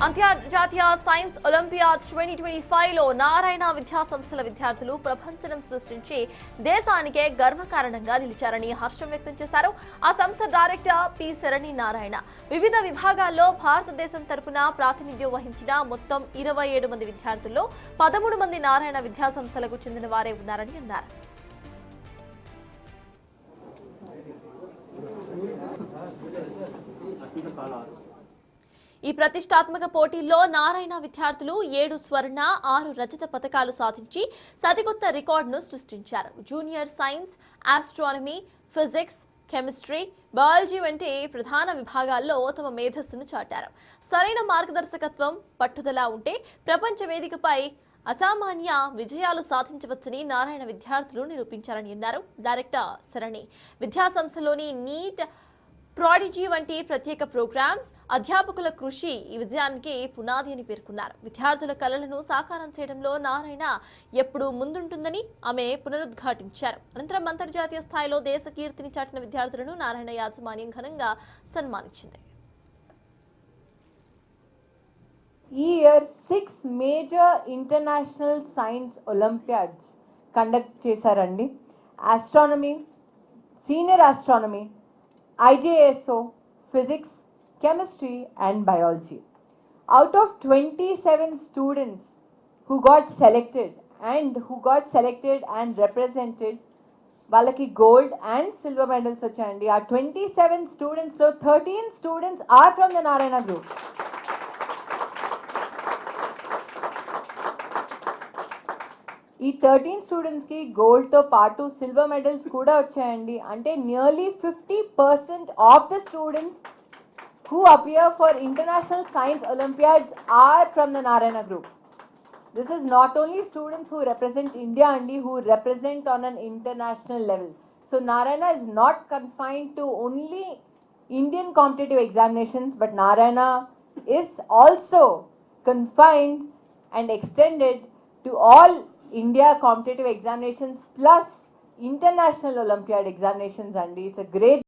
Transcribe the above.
అంతర్జాతీయ science olympiad 2025లో Narayana విద్యా సంస్థల విద్యార్థులు ప్రపంచం సృష్టించి దేశానికే గర్వకారణంగా నిలిచారని హర్షం వ్యక్తం చేశారు. ఆ సంస్థ డైరెక్టర్ పి శరణి నారాయణ వివిధ విభాగాల్లో భారతదేశం తరపున ప్రాతినిధ్యం వహించిన మొత్తం 27 మంది విద్యార్థుల్లో 13 మంది నారాయణ విద్యా సంస్థలకు చెందిన వారే ఉన్నారని అన్నారు. ఈ ప్రతిష్టాత్మక పోటీల్లో నారాయణ విద్యార్థులు 7 స్వర్ణ 6 రజత పతకాలు సాధించి సరికొత్త రికార్డును సృష్టించారు. Junior science, astronomy, physics, chemistry, biology వంటి ప్రధాన విభాగాల్లో తమ మేధస్సును చాటారు. సరైన మార్గదర్శకత్వం, పట్టుదల ఉంటే ప్రపంచ వేదికపై అసామాన్య విజయాలు సాధించవచ్చని నారాయణ విద్యార్థులు నిరూపించారని అన్నారు. డైరెక్టర్ శరణి విద్యా సంస్థలోని నీట్, ప్రాడిజీ వంటి ప్రత్యేక ప్రోగ్రామ్స్, అధ్యాపకుల కృషి ఈ విజయానికి పునాది అని పేర్కొన్నారు. విద్యార్థుల కలలను సాకారం చేయడంలో నారాయణ ఎప్పుడూ ముందుంటుందని ఆమె పునరుద్ఘాటించారు. అనంతరం అంతర్జాతీయ స్థాయిలో దేశ కీర్తిని చాటిన విద్యార్థులను నారాయణ యాజమాన్యం ఘనంగా సన్మానించింది. ఈ year 6 major international science olympiads conduct చేశారండి. Astronomy, senior astronomy, IJSO, physics, chemistry and biology. Out of 27 students who got selected and represented, వాళ్ళకి gold and silver medals వచ్చాయండి. ఆ 27 students లో 13 students are from the Narayana group. ఈ 13 students కి gold తో పాటు silver medals కూడా వచ్చాయండి. అంటే nearly 50% of the students who appear for international science olympiads are from the Narayana group. This is not only students who represent India అండి, who represent on an international level. So Narayana is not confined to only Indian competitive examinations, but Narayana is also confined and extended to all India competitive examinations plus international Olympiad examinations, and it's a great